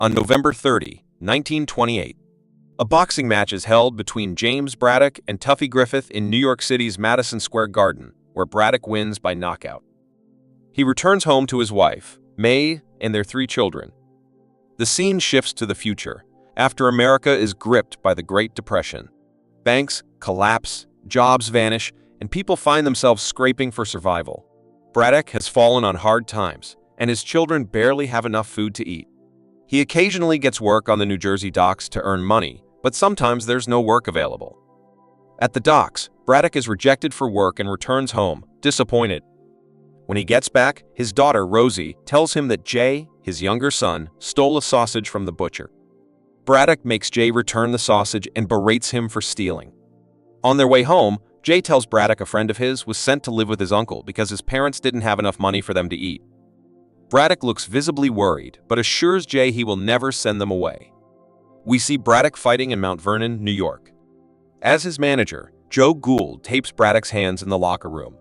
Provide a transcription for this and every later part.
On November 30, 1928, a boxing match is held between James Braddock and Tuffy Griffith in New York City's Madison Square Garden, where Braddock wins by knockout. He returns home to his wife, May, and their 3 children. The scene shifts to the future, after America is gripped by the Great Depression. Banks collapse, jobs vanish, and people find themselves scraping for survival. Braddock has fallen on hard times, and his children barely have enough food to eat. He occasionally gets work on the New Jersey docks to earn money, but sometimes there's no work available. At the docks, Braddock is rejected for work and returns home, disappointed. When he gets back, his daughter, Rosie, tells him that Jay, his younger son, stole a sausage from the butcher. Braddock makes Jay return the sausage and berates him for stealing. On their way home, Jay tells Braddock a friend of his was sent to live with his uncle because his parents didn't have enough money for them to eat. Braddock looks visibly worried, but assures Jay he will never send them away. We see Braddock fighting in Mount Vernon, New York. As his manager, Joe Gould tapes Braddock's hands in the locker room.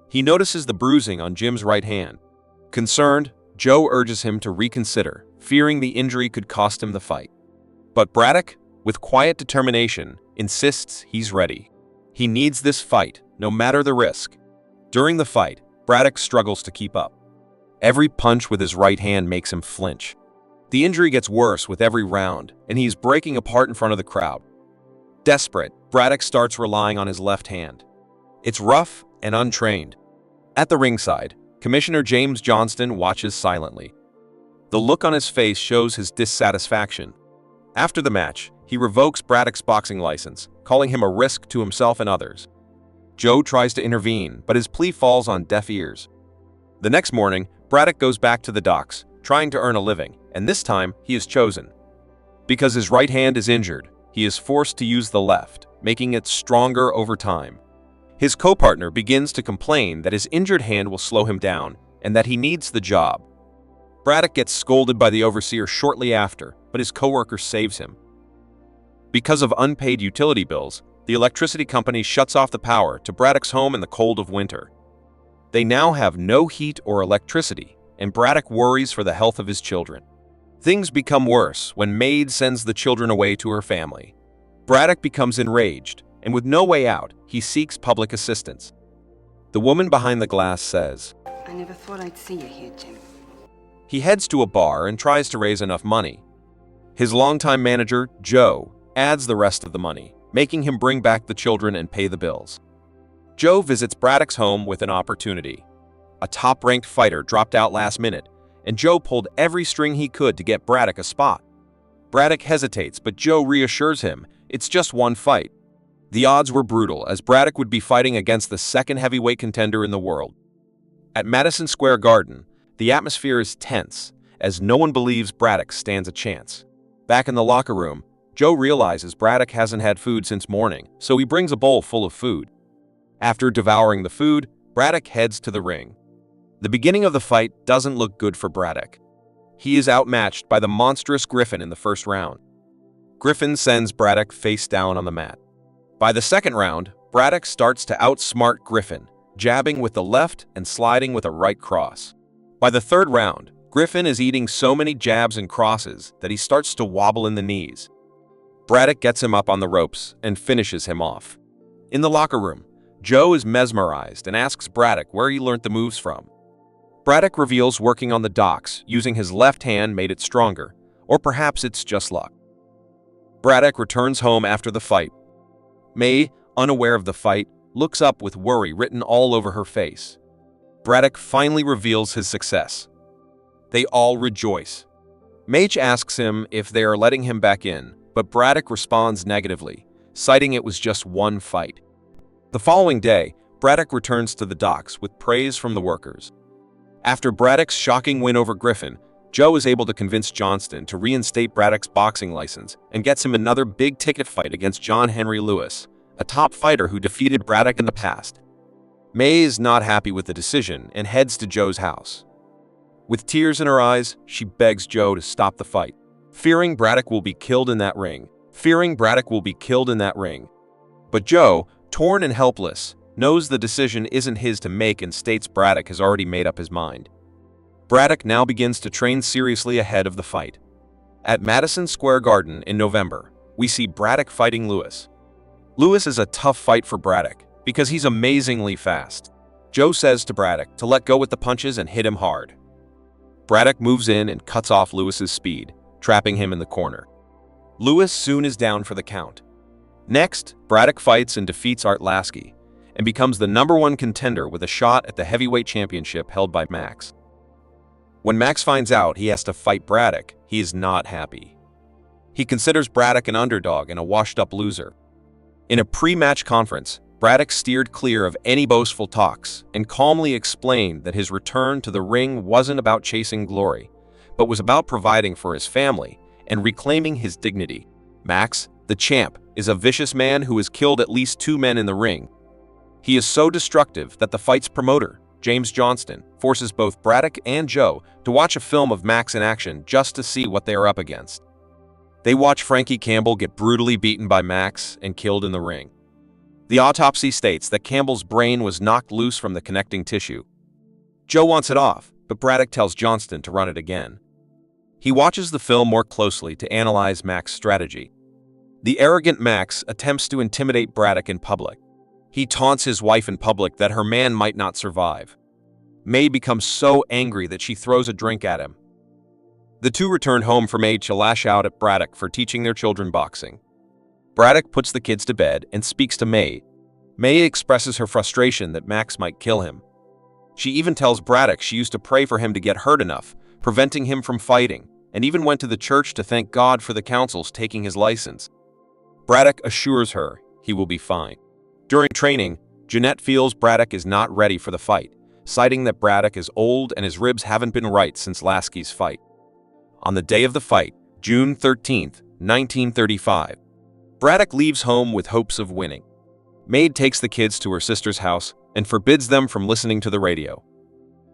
He notices the bruising on Jim's right hand. Concerned, Joe urges him to reconsider, fearing the injury could cost him the fight. But Braddock, with quiet determination, insists he's ready. He needs this fight, no matter the risk. During the fight, Braddock struggles to keep up. Every punch with his right hand makes him flinch. The injury gets worse with every round, and he's breaking apart in front of the crowd. Desperate, Braddock starts relying on his left hand. It's rough and untrained. At the ringside, Commissioner James Johnston watches silently. The look on his face shows his dissatisfaction. After the match, he revokes Braddock's boxing license, calling him a risk to himself and others. Joe tries to intervene, but his plea falls on deaf ears. The next morning, Braddock goes back to the docks, trying to earn a living, and this time he is chosen. Because his right hand is injured, he is forced to use the left, making it stronger over time. His co-partner begins to complain that his injured hand will slow him down and that he needs the job. Braddock gets scolded by the overseer shortly after, but his coworker saves him. Because of unpaid utility bills, the electricity company shuts off the power to Braddock's home in the cold of winter. They now have no heat or electricity, and Braddock worries for the health of his children. Things become worse when Maid sends the children away to her family. Braddock becomes enraged, and with no way out, he seeks public assistance. The woman behind the glass says, "I never thought I'd see you here, Jim." He heads to a bar and tries to raise enough money. His longtime manager, Joe, adds the rest of the money, making him bring back the children and pay the bills. Joe visits Braddock's home with an opportunity. A top-ranked fighter dropped out last minute, and Joe pulled every string he could to get Braddock a spot. Braddock hesitates, but Joe reassures him it's just one fight. The odds were brutal, as Braddock would be fighting against the second heavyweight contender in the world. At Madison Square Garden, the atmosphere is tense, as no one believes Braddock stands a chance. Back in the locker room, Joe realizes Braddock hasn't had food since morning, so he brings a bowl full of food. After devouring the food, Braddock heads to the ring. The beginning of the fight doesn't look good for Braddock. He is outmatched by the monstrous Griffin in the first round. Griffin sends Braddock face down on the mat. By the second round, Braddock starts to outsmart Griffin, jabbing with the left and sliding with a right cross. By the third round, Griffin is eating so many jabs and crosses that he starts to wobble in the knees. Braddock gets him up on the ropes and finishes him off. In the locker room, Joe is mesmerized and asks Braddock where he learned the moves from. Braddock reveals working on the docks using his left hand made it stronger, or perhaps it's just luck. Braddock returns home after the fight. May, unaware of the fight, looks up with worry written all over her face. Braddock finally reveals his success. They all rejoice. Mage asks him if they are letting him back in, but Braddock responds negatively, citing it was just one fight. The following day, Braddock returns to the docks with praise from the workers. After Braddock's shocking win over Griffin, Joe is able to convince Johnston to reinstate Braddock's boxing license and gets him another big-ticket fight against John Henry Lewis, a top fighter who defeated Braddock in the past. May is not happy with the decision and heads to Joe's house. With tears in her eyes, she begs Joe to stop the fight, fearing Braddock will be killed in that ring. But Joe, torn and helpless, knows the decision isn't his to make and states Braddock has already made up his mind. Braddock now begins to train seriously ahead of the fight. At Madison Square Garden in November, we see Braddock fighting Lewis. Lewis is a tough fight for Braddock because he's amazingly fast. Joe says to Braddock to let go with the punches and hit him hard. Braddock moves in and cuts off Lewis's speed, trapping him in the corner. Lewis soon is down for the count. Next, Braddock fights and defeats Art Lasky and becomes the #1 contender with a shot at the heavyweight championship held by Max. When Max finds out he has to fight Braddock, he is not happy. He considers Braddock an underdog and a washed-up loser. In a pre-match conference, Braddock steered clear of any boastful talks and calmly explained that his return to the ring wasn't about chasing glory, but was about providing for his family and reclaiming his dignity. Max, the champ, is a vicious man who has killed at least 2 men in the ring. He is so destructive that the fight's promoter, James Johnston, forces both Braddock and Joe to watch a film of Max in action just to see what they are up against. They watch Frankie Campbell get brutally beaten by Max and killed in the ring. The autopsy states that Campbell's brain was knocked loose from the connecting tissue. Joe wants it off, but Braddock tells Johnston to run it again. He watches the film more closely to analyze Max's strategy. The arrogant Max attempts to intimidate Braddock in public. He taunts his wife in public that her man might not survive. May becomes so angry that she throws a drink at him. The two return home from May to lash out at Braddock for teaching their children boxing. Braddock puts the kids to bed and speaks to May. May expresses her frustration that Max might kill him. She even tells Braddock she used to pray for him to get hurt enough, preventing him from fighting, and even went to the church to thank God for the councils taking his license. Braddock assures her he will be fine. During training, Jeanette feels Braddock is not ready for the fight, citing that Braddock is old and his ribs haven't been right since Lasky's fight. On the day of the fight, June 13, 1935, Braddock leaves home with hopes of winning. Maid takes the kids to her sister's house and forbids them from listening to the radio.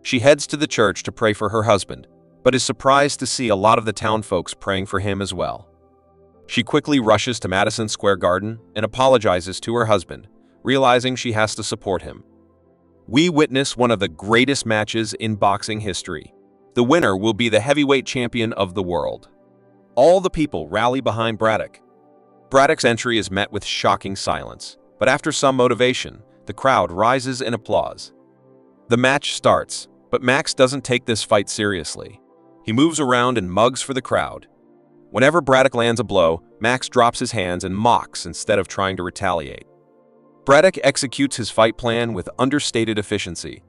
She heads to the church to pray for her husband, but is surprised to see a lot of the town folks praying for him as well. She quickly rushes to Madison Square Garden and apologizes to her husband, realizing she has to support him. We witness one of the greatest matches in boxing history. The winner will be the heavyweight champion of the world. All the people rally behind Braddock. Braddock's entry is met with shocking silence, but after some motivation, the crowd rises in applause. The match starts, but Max doesn't take this fight seriously. He moves around and mugs for the crowd. Whenever Braddock lands a blow, Max drops his hands and mocks instead of trying to retaliate. Braddock executes his fight plan with understated efficiency.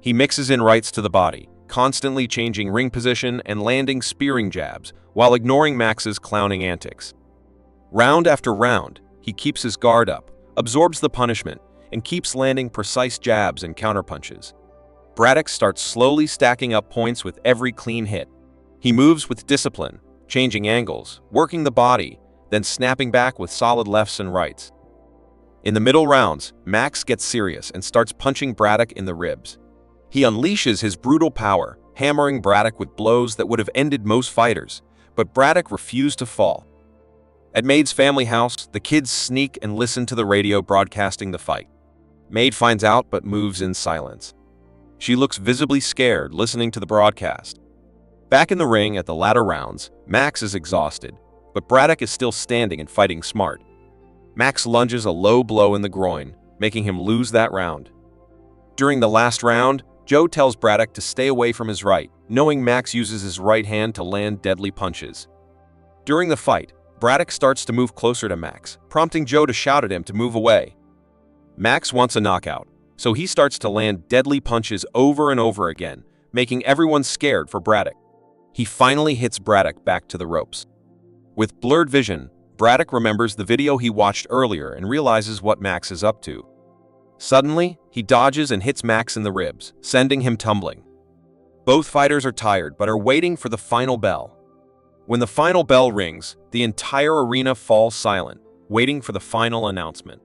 He mixes in rights to the body, constantly changing ring position and landing spearing jabs while ignoring Max's clowning antics. Round after round, he keeps his guard up, absorbs the punishment, and keeps landing precise jabs and counterpunches. Braddock starts slowly stacking up points with every clean hit. He moves with discipline, changing angles, working the body, then snapping back with solid lefts and rights. In the middle rounds, Max gets serious and starts punching Braddock in the ribs. He unleashes his brutal power, hammering Braddock with blows that would have ended most fighters, but Braddock refused to fall. At Maid's family house, the kids sneak and listen to the radio broadcasting the fight. Maid finds out but moves in silence. She looks visibly scared listening to the broadcast. Back in the ring at the latter rounds, Max is exhausted, but Braddock is still standing and fighting smart. Max lunges a low blow in the groin, making him lose that round. During the last round, Joe tells Braddock to stay away from his right, knowing Max uses his right hand to land deadly punches. During the fight, Braddock starts to move closer to Max, prompting Joe to shout at him to move away. Max wants a knockout, so he starts to land deadly punches over and over again, making everyone scared for Braddock. He finally hits Braddock back to the ropes. With blurred vision, Braddock remembers the video he watched earlier and realizes what Max is up to. Suddenly, he dodges and hits Max in the ribs, sending him tumbling. Both fighters are tired but are waiting for the final bell. When the final bell rings, the entire arena falls silent, waiting for the final announcement.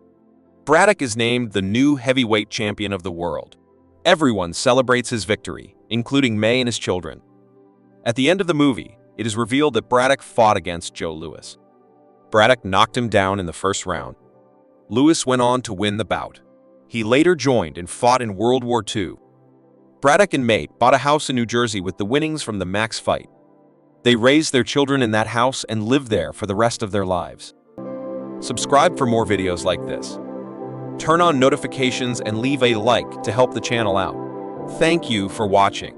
Braddock is named the new heavyweight champion of the world. Everyone celebrates his victory, including May and his children. At the end of the movie, it is revealed that Braddock fought against Joe Louis. Braddock knocked him down in the first round. Louis went on to win the bout. He later joined and fought in World War II. Braddock and May bought a house in New Jersey with the winnings from the Max fight. They raised their children in that house and lived there for the rest of their lives. Subscribe for more videos like this. Turn on notifications and leave a like to help the channel out. Thank you for watching.